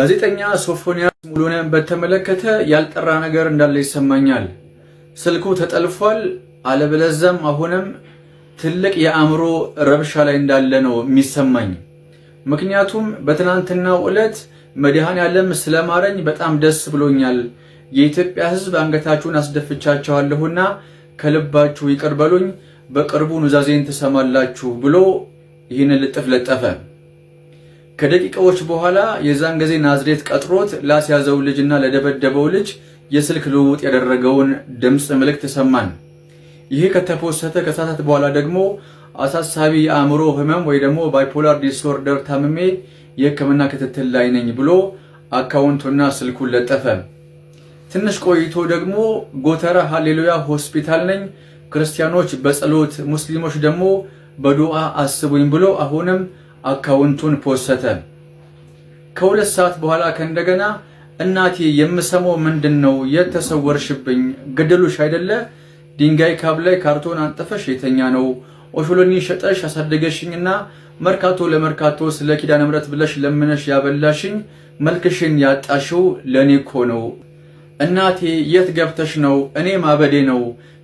ጋዜጠኛ ሶፎንያስ ሙሉነህን በተመለከተ ያልጠራ ነገር እንዳለ ይሰማኛል። ስልኩ ተጠልፏል፣ አለበለዚያም አሁንም ትልቅ የአእምሮ ረብሻ ላይ እንዳለ ነው የሚሰማኝ። ምክንያቱም በትናንትናው ዕለት መድኃኔዓለም ስለማረኝ በጣም ደስ ብሎኛል፣ የኢትዮጵያ ሕዝብ አንገታችሁን አስደፍቻቸዋለሁና ከልባችሁ ይቅር በሉኝ፣ በቅርቡ ኑዛዜን ትሰማላችሁ ብሎ ይህንን ልጥፍ ለጠፈ። ከደቂቃዎች በኋላ የዛን ጊዜ ናዝሬት ቀጥሮት ላስያዘው ልጅና ለደበደበው ልጅ የስልክ ልውውጥ ያደረገውን ድምጽ መልእክት ሰማን። ይሄ ከተፖሰተ ከሰዓታት በኋላ ደግሞ አሳሳቢ የአእምሮ ህመም ወይ ደግሞ ባይፖላር ዲስኦርደር ታምሜ የሕክምና ክትትል ላይ ነኝ ብሎ አካውንቱና ስልኩን ለጠፈ። ትንሽ ቆይቶ ደግሞ ጎተራ ሃሌሉያ ሆስፒታል ነኝ፣ ክርስቲያኖች በጸሎት ሙስሊሞች ደግሞ በዱዓ አስቡኝ ብሎ አሁንም አካውንቱን ፖሰተ። ከሁለት ሰዓት በኋላ ከእንደገና እናቴ የምሰማው ምንድነው? የተሰወርሽብኝ ገደሉሽ አይደለ? ድንጋይ ካብ ላይ ካርቶን አንጥፈሽ የተኛ ነው። ኦሾሎኒ ሸጠሽ አሳደገሽኝና መርካቶ ለመርካቶ ስለ ኪዳነ ምሕረት ብለሽ ለምነሽ ያበላሽኝ መልክሽን ያጣሽው ለኔ እኮ ነው። እናቴ የት ገብተሽ ነው? እኔ ማበዴ ነው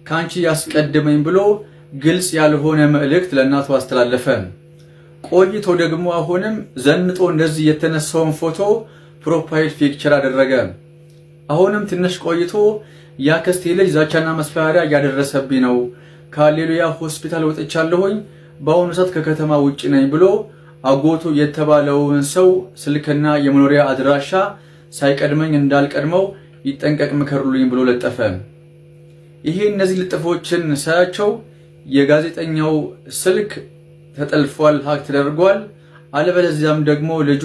ካንቺ ያስቀድመኝ ብሎ ግልጽ ያልሆነ መልእክት ለእናቱ አስተላለፈ። ቆይቶ ደግሞ አሁንም ዘንጦ እንደዚህ የተነሳውን ፎቶ ፕሮፋይል ፒክቸር አደረገ። አሁንም ትንሽ ቆይቶ ያክስቴ ልጅ ዛቻና መስፈራሪያ እያደረሰብኝ ነው፣ ከሃሌሉያ ሆስፒታል ወጥቻለሁኝ፣ በአሁኑ ሰዓት ከከተማ ውጭ ነኝ ብሎ አጎቱ የተባለውን ሰው ስልክና የመኖሪያ አድራሻ ሳይቀድመኝ እንዳልቀድመው ይጠንቀቅ ምከሩልኝ ብሎ ለጠፈ። ይሄ እነዚህ ልጥፎችን ሳያቸው የጋዜጠኛው ስልክ ተጠልፏል፣ ሀክ ተደርጓል፣ አለበለዚያም ደግሞ ልጁ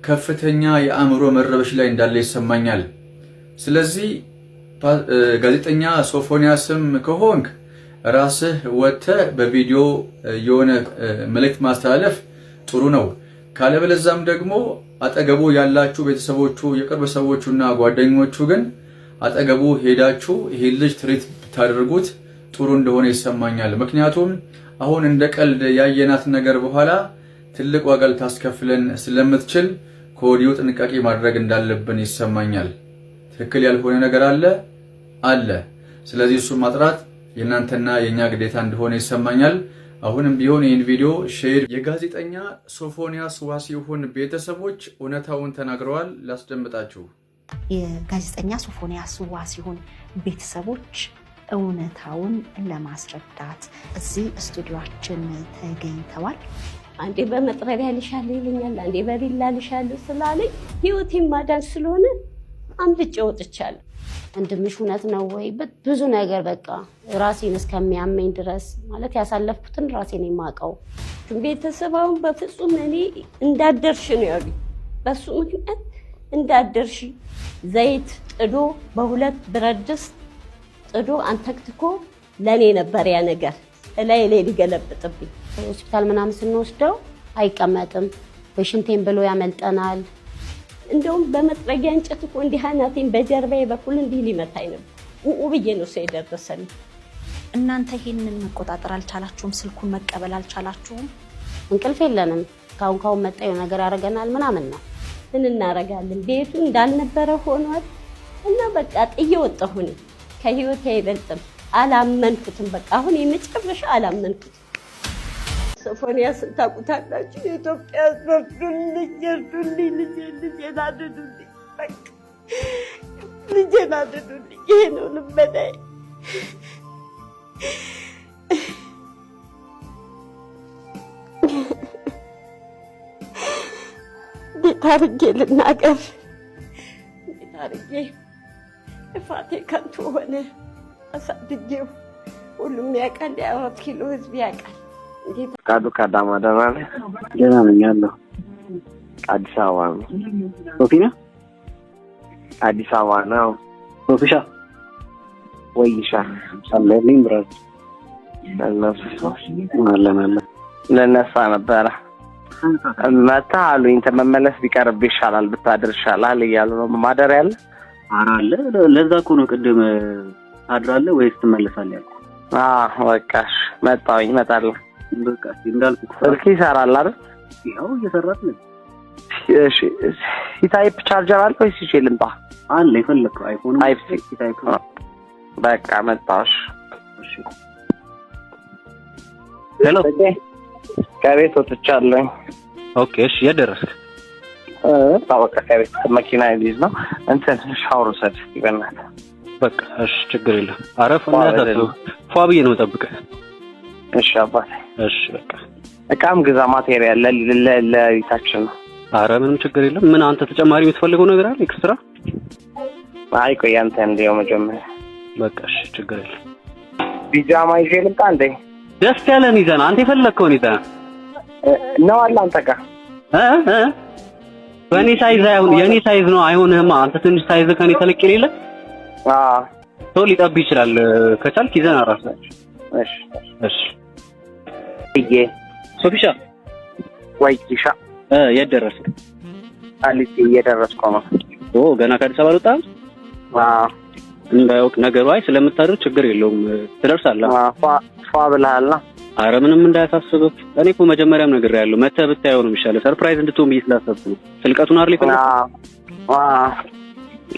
ከፍተኛ የአእምሮ መረበሽ ላይ እንዳለ ይሰማኛል። ስለዚህ ጋዜጠኛ ሶፎንያስም ከሆንክ ራስህ ወጥተህ በቪዲዮ የሆነ መልእክት ማስተላለፍ ጥሩ ነው። ካለበለዚያም ደግሞ አጠገቡ ያላችሁ ቤተሰቦቹ፣ የቅርብ ሰዎቹና ጓደኞቹ ግን አጠገቡ ሄዳችሁ ይሄ ልጅ ትሪት ብታደርጉት ጥሩ እንደሆነ ይሰማኛል። ምክንያቱም አሁን እንደ ቀልድ ያየናት ነገር በኋላ ትልቅ ዋጋ ልታስከፍለን ስለምትችል ከወዲሁ ጥንቃቄ ማድረግ እንዳለብን ይሰማኛል። ትክክል ያልሆነ ነገር አለ። ስለዚህ እሱን ማጥራት የእናንተና የኛ ግዴታ እንደሆነ ይሰማኛል። አሁንም ቢሆን ይህን ቪዲዮ ሼር። የጋዜጠኛ ሶፎንያስ ዋሲሁን ቤተሰቦች እውነታውን ተናግረዋል። ላስደምጣችሁ። የጋዜጠኛ ሶፎንያስ ዋሲሁን ቤተሰቦች እውነታውን ለማስረዳት እዚህ ስቱዲዮአችን ተገኝተዋል። አንዴ በመጥረቢያ ልሻለሁ ይለኛል፣ አንዴ በቢላ ልሻለሁ ስላለኝ ህይወቴን ማዳን ስለሆነ አምልጬ ወጥቻለሁ። ወንድምሽ እውነት ነው ወይ? ብዙ ነገር በቃ ራሴን እስከሚያመኝ ድረስ ማለት ያሳለፍኩትን ራሴን የማውቀው። ቤተሰብ አሁን በፍጹም እኔ እንዳደርሽ ነው ያሉኝ። በሱ ምክንያት እንዳደርሽ ዘይት ጥዶ በሁለት ብረት ድስት ጥዶ አንተክትኮ ለኔ ነበር ያ ነገር ላይ ሊገለብጥብኝ። ሆስፒታል ምናምን ስንወስደው አይቀመጥም፣ በሽንቴን ብሎ ያመልጠናል። እንደውም በመጥረጊያ እንጨት እኮ እንዲህ አናቴን በጀርባዬ በኩል እንዲህ ሊመታኝ ነበር። ብዬ ነው ሰው የደረሰልኝ። እናንተ ይሄንን መቆጣጠር አልቻላችሁም? ስልኩን መቀበል አልቻላችሁም? እንቅልፍ የለንም። ካሁን መጣዩ ነገር ያደርገናል ምናምን ነው። ምን እናደርጋለን? ቤቱ እንዳልነበረ ሆኗል እና በቃ ጥዬ ወጣሁኝ። ከህይወቴ አይበልጥም። አላመንኩትም። በቃ አሁን የመጨረሻ አላመንኩትም። ሶፎንያስ ታውቁታላችሁ። የኢትዮጵያ እርዱልኝ፣ ልጄን አድኑልኝ፣ በቃ ልጄን አድኑልኝ። ይሄ ነው ልመናዬ። እንዴት አድርጌ ልናገር? እንዴት አድርጌ ልፋቴ ከንቱ ሆነ። አሳድጌው ሁሉም ያውቃል፣ የ4 ኪሎ ህዝብ ያውቃል። ካዱ ካዳማ ደህና ነህ? ደህና ነኝ ያለው አዲስ አበባ ነው። ሶፊና አዲስ አበባ ነው። ሶፊሻ ወይሻ ሰለልኝ ብራዝ አለና ለነሳ ነበረ መታ አሉኝ። ተመመለስ ቢቀርብ ይሻላል ብታድር ይሻላል እያሉ ነው። ማደር ያለ አራለ ለዛ እኮ ነው ቅድም አድራለ ወይስ ትመለሳለህ ያልኩ። በቃሽ መጣሁኝ እመጣለሁ። በቃ እንዳልኩት ስልክ ይሰራል አይደል? ያው እየሰራች ነው። እሺ ሲታይፕ ቻርጀር አለ ወይስ ይዤ ልምጣ? አለ የፈለከው አይፎን ታይፕ ሲ ታይፕ በቃ መጣሽ። እሺ ሄሎ ከቤት ወጥቻለሁ። ኦኬ እሺ የደረስክ ታወቀ ከቤት መኪና ይይዝ ነው እንትን ሻወር ወሰድ ይበናል። በቃ እሺ ችግር የለም አረፍና ታጥቶ ፏብዬ ነው ጠብቀህ። እሺ አባቴ እሺ በቃ እቃም ግዛ ማቴሪያል ለይታችን ነው። አረ ምንም ችግር የለም። ምን አንተ ተጨማሪ የምትፈልገው ነገር አለ ኤክስትራ? አይ ቆይ አንተ እንደው መጀመሪያ በቃ እሺ ችግር የለም። ቢጃማ ይዤ ልምጣ እንዴ? ደስ ያለን ይዘና አንተ የፈለከውን ይዘና ነው አለ አንተ ጋር በእኔ ሳይዝ አይሆን የኔ ሳይዝ ነው አይሆንህማ። አንተ ትንሽ ሳይዝ ከኔ ተለቅ ይለለ ሰው ሊጠብ ይችላል። ከቻልክ ይዘና ራስህ። እሺ እሺ ይሄ ሶፊሻ ወይ ኪሻ የደረስክ? አሊቲ እየደረስኩ ነው። ገና ከአዲስ አበባ ወጣህ? እንዳይወቅ ነገሩ አይ ስለምታደርግ ችግር የለውም ትደርሳለህ። ፏ ብለሃል። አረ ምንም እንዳያሳስብህ። እኔ እኮ መጀመሪያም ነግሬሃለሁ መተህ ብታየው ነው የሚሻለው። ሰርፕራይዝ እንድትሆን ብዬ ስላሰብኩ ነው። ስልቀቱን አይደል ይፈልጋል።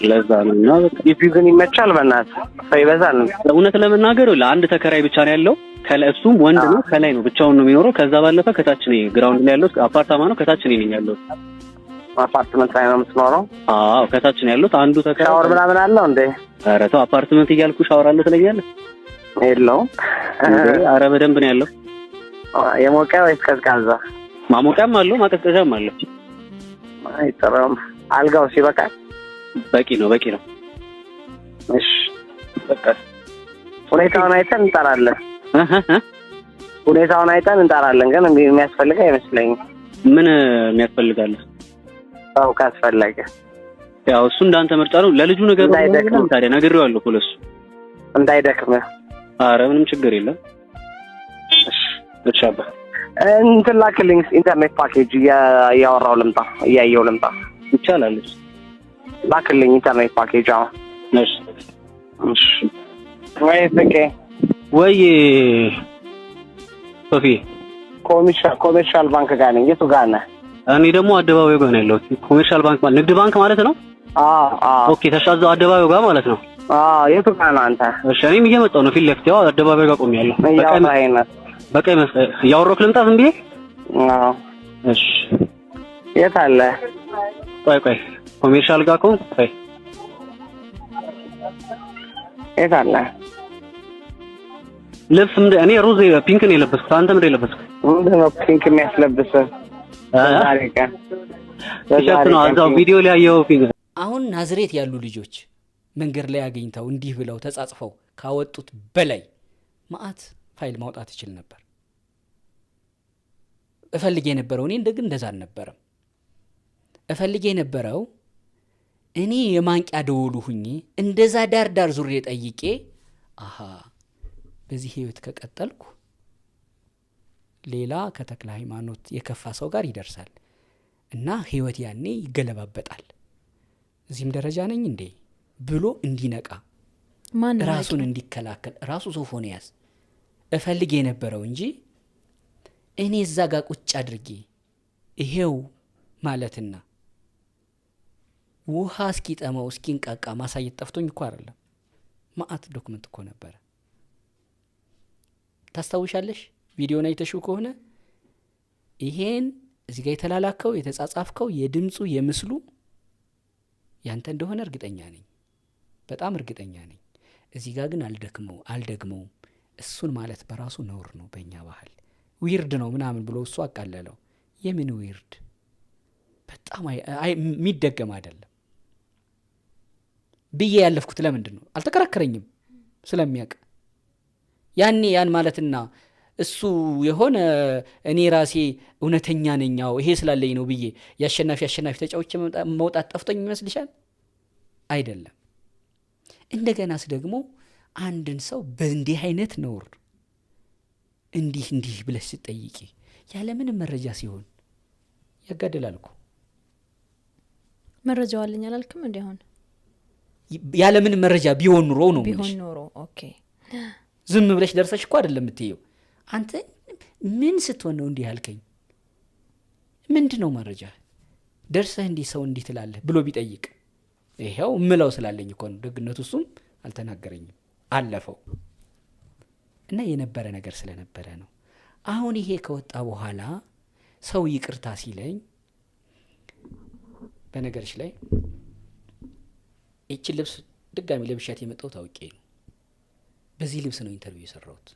ለዛ ነው እና ይፊው ግን ይመቻል። በእናትህ ሰው ይበዛል። እውነት ለመናገር ለአንድ ተከራይ ብቻ ነው ያለው። ከለሱም ወንድ ነው ከላይ ነው ብቻውን ነው የሚኖረው። ከዛ ባለፈ ከታች ነው ግራውንድ ላይ ያለው አፓርታማ ነው። ከታች ነው ያለው አፓርትመንት ላይ ነው የምትኖረው? አዎ ከታች ነው ያለው። አንዱ ተከራይ ሻወር ምናምን አለው እንዴ? ኧረ ተው አፓርትመንት እያልኩ ሻወር አለ ትለኛለህ? የለውም። ኧረ በደንብ ነው ያለው። የሞቀ ወይስ ቀዝቃዛ? ማሞቂያም አለው ማቀዝቀዣም አለው። አይጠራም። አልጋው ሲበቃል? በቂ ነው በቂ ነው። እሺ በቃ ሁኔታውን አይተን እንጠራለን። ሁኔታውን አይተን እንጠራለን። ግን የሚያስፈልግ አይመስለኝም። ምን የሚያስፈልጋል? አው ካስፈለገ ያው እሱ እንዳንተ ምርጫ ነው። ለልጁ ነገር ነው ታዲያ ነግሬዋለሁ እኮ ለሱ እንዳይደክም። ኧረ ምንም ችግር የለም። እሺ አባ እንትን ላክልኝ ኢንተርኔት ፓኬጅ እያወራው ልምጣ እያየው ልምጣ። ይቻላል። ላክልኝ ኢንተርኔት ፓኬጅ አሁን። እሺ እሺ ወይ ሶፊ ኮሜርሻል ባንክ ጋር ነኝ። የቱ ጋር ነህ? እኔ ደግሞ አደባባዩ ጋር ነው ያለሁት። ኮሜርሻል ባንክ ማለት ንግድ ባንክ ማለት ነው? ኦኬ ተሻዘው አደባባዩ ጋር ማለት ነው። የቱ ጋር ነህ አንተ? እሺ እኔም እየመጣሁ ነው። ፊት ለፊት ያው አደባባዩ ጋር ቆሜያለሁ። በቃ ያወራሁህ ልምጣ ዝም ብዬ? እሺ የት አለ? ቆይ ኮሜርሻል ጋር ቆም። የት አለ? ልብስ እኔ ሮዝ ፒንክ ነው የለበስኩት። አንተ ምንድን ነው የለበስኩት? ምንድን ነው ፒንክ የሚያስለብስህ? ቲሸርት ነው እዛው ቪዲዮ ላይ ያየው ፒንክ። አሁን ናዝሬት ያሉ ልጆች መንገድ ላይ አግኝተው እንዲህ ብለው ተጻጽፈው ካወጡት በላይ ማአት ፋይል ማውጣት ይችል ነበር። እፈልጌ የነበረው እኔ እንደዛ አልነበረም። እፈልጌ የነበረው እኔ የማንቂያ ደወሉ ሁኜ እንደዛ ዳር ዙሬ ጠይቄ በዚህ ህይወት ከቀጠልኩ ሌላ ከተክለ ሃይማኖት የከፋ ሰው ጋር ይደርሳል እና ህይወት ያኔ ይገለባበጣል። እዚህም ደረጃ ነኝ እንዴ ብሎ እንዲነቃ ራሱን እንዲከላከል ራሱ ሶፎንያስ እፈልጌ የነበረው እንጂ እኔ እዛ ጋር ቁጭ አድርጌ ይሄው ማለትና ውሃ እስኪጠመው እስኪንቃቃ ማሳየት ጠፍቶኝ እኮ አይደለም። ማአት ዶክመንት እኮ ነበረ። ታስታውሻለሽ? ቪዲዮን አይተሽው ከሆነ ይሄን እዚህ ጋር የተላላከው የተጻጻፍከው የድምጹ የምስሉ ያንተ እንደሆነ እርግጠኛ ነኝ። በጣም እርግጠኛ ነኝ። እዚህ ጋር ግን አልደግመውም። እሱን ማለት በራሱ ነውር ነው በእኛ ባህል። ዊርድ ነው ምናምን ብሎ እሱ አቃለለው። የምን ዊርድ? በጣም የሚደገም አይደለም ብዬ ያለፍኩት ለምንድን ነው? አልተከራከረኝም ስለሚያውቅ ያኔ ያን ማለትና እሱ የሆነ እኔ ራሴ እውነተኛ ነኛው ይሄ ስላለኝ ነው ብዬ ያሸናፊ ተጫውቼ መውጣት ጠፍቶኝ ይመስልሻል? አይደለም። እንደገናስ ደግሞ አንድን ሰው በእንዲህ አይነት ነውር እንዲህ ብለሽ ስትጠይቂ ያለ ምንም መረጃ ሲሆን ያጋደላል እኮ። መረጃው አለኝ አላልክም እንዴ? አሁን ያለ ምንም መረጃ ቢሆን ኖሮ ኦኬ ዝም ብለሽ ደርሰሽ እኮ አይደለም የምትየው። አንተ ምን ስትሆን ነው እንዲህ ያልከኝ? ምንድነው መረጃ? ደርሰህ እንዲህ ሰው እንዲህ ትላለህ ብሎ ቢጠይቅ ይሄው ምለው ስላለኝ እኮ ነው። ደግነቱ እሱም አልተናገረኝም አለፈው እና የነበረ ነገር ስለነበረ ነው። አሁን ይሄ ከወጣ በኋላ ሰው ይቅርታ ሲለኝ በነገርሽ ላይ እቺ ልብስ ድጋሚ ለብሻት የመጣው ታውቄ ነው። በዚህ ልብስ ነው ኢንተርቪው የሰራሁት።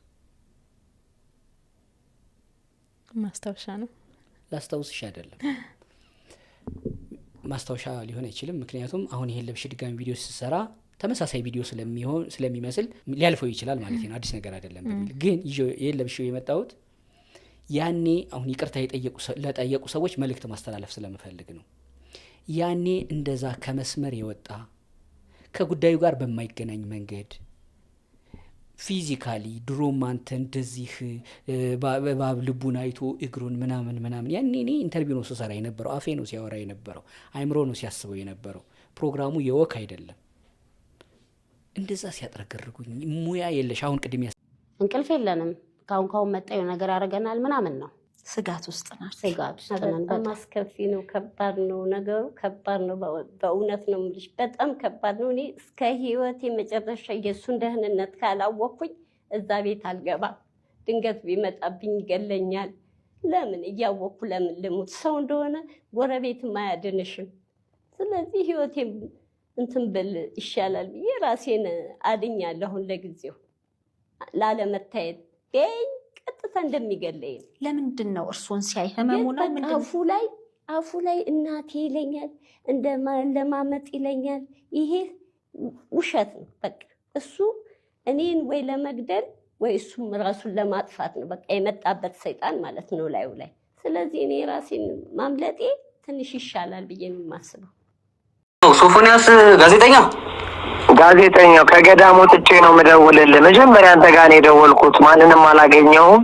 ማስታወሻ ነው ላስታውስሽ አይደለም ማስታወሻ ሊሆን አይችልም። ምክንያቱም አሁን ይሄን ለብሽ ድጋሚ ቪዲዮ ሲሰራ ተመሳሳይ ቪዲዮ ስለሚመስል ሊያልፈው ይችላል ማለት ነው። አዲስ ነገር አይደለም በሚል ግን ይሄን ለብሽው የመጣሁት ያኔ አሁን ይቅርታ ለጠየቁ ሰዎች መልእክት ማስተላለፍ ስለምፈልግ ነው። ያኔ እንደዛ ከመስመር የወጣ ከጉዳዩ ጋር በማይገናኝ መንገድ ፊዚካሊ ድሮም አንተ እንደዚህ ባብ ልቡን አይቶ እግሩን ምናምን ያኔ እኔ ኢንተርቪው ነው ስሰራ የነበረው። አፌ ነው ሲያወራ የነበረው። አይምሮ ነው ሲያስበው የነበረው። ፕሮግራሙ የወክ አይደለም። እንደዛ ሲያጥረገርጉኝ ሙያ የለሽ አሁን ቅድም እንቅልፍ የለንም ካሁን መጣዩ ነገር ያደርገናል ምናምን ነው። ስጋት ውስጥ ናት። ስጋት ውስጥ ነን። በጣም አስከፊ ነው። ከባድ ነው ነገሩ። ከባድ ነው በእውነት ነው የምልሽ። በጣም ከባድ ነው። እኔ እስከ ህይወቴ መጨረሻ የእሱን ደህንነት ካላወቅኩኝ እዛ ቤት አልገባም። ድንገት ቢመጣብኝ ይገለኛል። ለምን እያወቅኩ ለምን ልሙት? ሰው እንደሆነ ጎረቤትም አያድንሽም። ስለዚህ ህይወቴ እንትን ብል ይሻላል ብዬ ራሴን አድኛለሁ። አሁን ለጊዜው ላለመታየት ቀጥታ እንደሚገለኝ። ለምንድን ነው እርሶን ሲያይ ህመሙ ነው? ምንድን አፉ ላይ እናቴ ይለኛል፣ እንደማመጥ ይለኛል። ይሄ ውሸት ነው። በቃ እሱ እኔን ወይ ለመግደል ወይ እሱም ራሱን ለማጥፋት ነው በቃ የመጣበት ሰይጣን ማለት ነው ላዩ ላይ። ስለዚህ እኔ ራሴን ማምለጤ ትንሽ ይሻላል ብዬ ነው የማስበው። ሶፎንያስ ጋዜጠኛው ከገዳሙ ወጥቼ ነው የምደውልልህ። መጀመሪያ አንተ ጋር ነው የደወልኩት፣ ማንንም አላገኘሁም።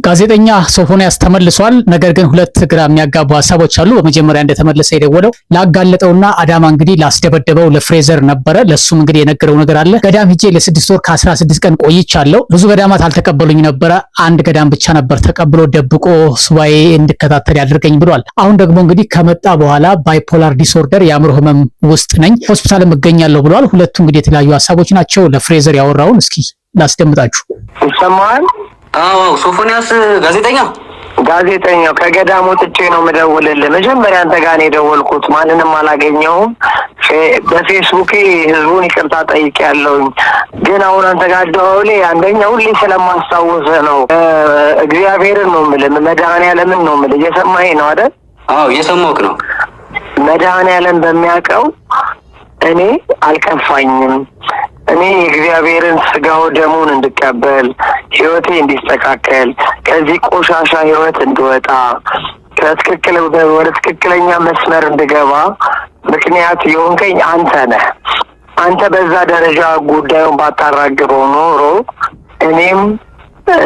ጋዜጠኛ ሶፎንያስ ተመልሷል። ነገር ግን ሁለት ግራ የሚያጋቡ ሀሳቦች አሉ። በመጀመሪያ እንደተመለሰ የደወለው ላጋለጠውና አዳማ እንግዲህ ላስደበደበው ለፍሬዘር ነበረ። ለሱም እንግዲህ የነገረው ነገር አለ። ገዳም ሂጄ ለ6 ወር ከ16 ቀን ቆይቻለሁ። ብዙ ገዳማት አልተቀበሉኝ ነበረ። አንድ ገዳም ብቻ ነበር ተቀብሎ ደብቆ ሱባኤ እንድከታተል ያደርገኝ ብሏል። አሁን ደግሞ እንግዲህ ከመጣ በኋላ ባይፖላር ዲስኦርደር የአእምሮ ህመም ውስጥ ነኝ፣ ሆስፒታልም እገኛለሁ ብሏል። ሁለቱ እንግዲህ የተለያዩ ሀሳቦች ናቸው። ለፍሬዘር ያወራውን እስኪ ላስደምጣችሁ። ይሰማል? አዎ ሶፎንያስ ጋዜጠኛው ከገዳሙ ወጥቼ ነው የምደውልልህ። መጀመሪያ አንተ ጋር ነው የደወልኩት፣ ማንንም አላገኘሁም። በፌስቡክ ህዝቡን ይቅርታ ጠይቄያለሁኝ። ግን አሁን አንተ ጋር ደውሌ አንደኛ ሁሌ ስለማስታውስህ ነው። እግዚአብሔርን ነው የምልህ፣ መድኃኔዓለምን ነው የምልህ። እየሰማኸኝ ነው አይደል? አዎ እየሰማሁህ ነው። መድኃኔዓለም በሚያውቀው እኔ አልከፋኝም። እኔ የእግዚአብሔርን ስጋው ደሙን እንድቀበል፣ ህይወቴ እንዲስተካከል፣ ከዚህ ቆሻሻ ህይወት እንድወጣ፣ ወደ ትክክለኛ መስመር እንድገባ ምክንያት የሆንከኝ አንተ ነህ። አንተ በዛ ደረጃ ጉዳዩን ባታራግበው ኖሮ እኔም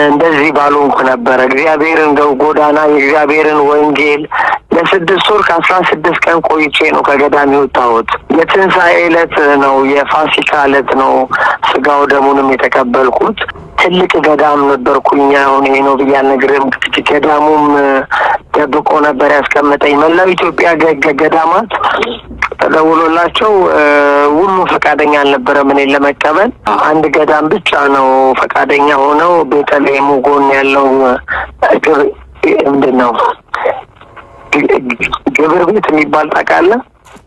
እንደዚህ ባልሆንኩ ነበረ። እግዚአብሔርን ጎዳና የእግዚአብሔርን ወንጌል ለ6 ወር ከ16 ቀን ቆይቼ ነው ከገዳም የወጣሁት። የትንሣኤ ዕለት ነው፣ የፋሲካ ዕለት ነው ስጋው ደሙንም የተቀበልኩት። ትልቅ ገዳም ነበርኩኝ። አሁን ይሄ ነው ብዬ አልነግርህም። ገዳሙም ደብቆ ነበር ያስቀመጠኝ። መላው ኢትዮጵያ ገዳማት ተደውሎላቸው ሁሉ ፈቃደኛ አልነበረም እኔን ለመቀበል። አንድ ገዳም ብቻ ነው ፈቃደኛ ሆነው፣ ቤተልሔም ጎን ያለው ምንድን ነው ግብር ቤት የሚባል ታውቃለህ?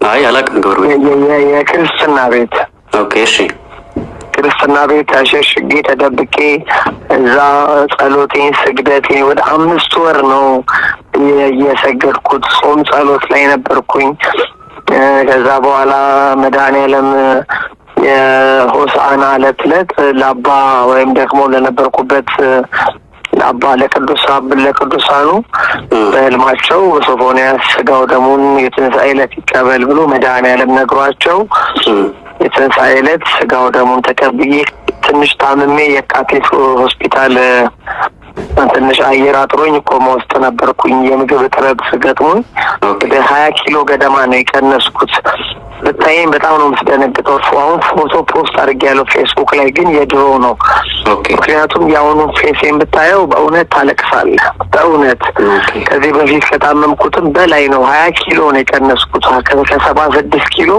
አይ አላውቅም። ግብር ቤት የክርስትና ቤት። ኦኬ እሺ። ክርስትና ቤት ተሸሽጌ ተደብቄ እዛ ጸሎቴን ስግደቴን ወደ 5 ወር ነው የሰገድኩት። ጾም ጸሎት ላይ ነበርኩኝ። ከዛ በኋላ መድኃኔዓለም የሆሳዕና ዕለት ለአባ ወይም ደግሞ ለነበርኩበት ለአባ ለቅዱሳኑ በህልማቸው ሶፎንያስ ስጋው ደሙን የትንሣኤ ዕለት ይቀበል ብሎ መድኃኔዓለም ነግሯቸው የትንሣኤ ዕለት ስጋው ደሙን ተቀብዬ ትንሽ ታምሜ የካቲት ሆስፒታል ትንሽ አየር አጥሮኝ ኮማ ውስጥ ነበርኩኝ። የምግብ እጥረት ገጥሞኝ ወደ 20 ኪሎ ገደማ ነው የቀነስኩት። ብታየኝ በጣም ነው የምትደነግጠው። አሁን ፎቶ ፖስት አድርጌያለሁ ፌስቡክ ላይ፣ ግን የድሮ ነው። ምክንያቱም የአሁኑ ፌሴን ብታየው በእውነት ታለቅሳለህ። በእውነት ከዚህ በፊት ከታመምኩትም በላይ ነው። 20 ኪሎ ነው የቀነስኩት። ከ76 ኪሎ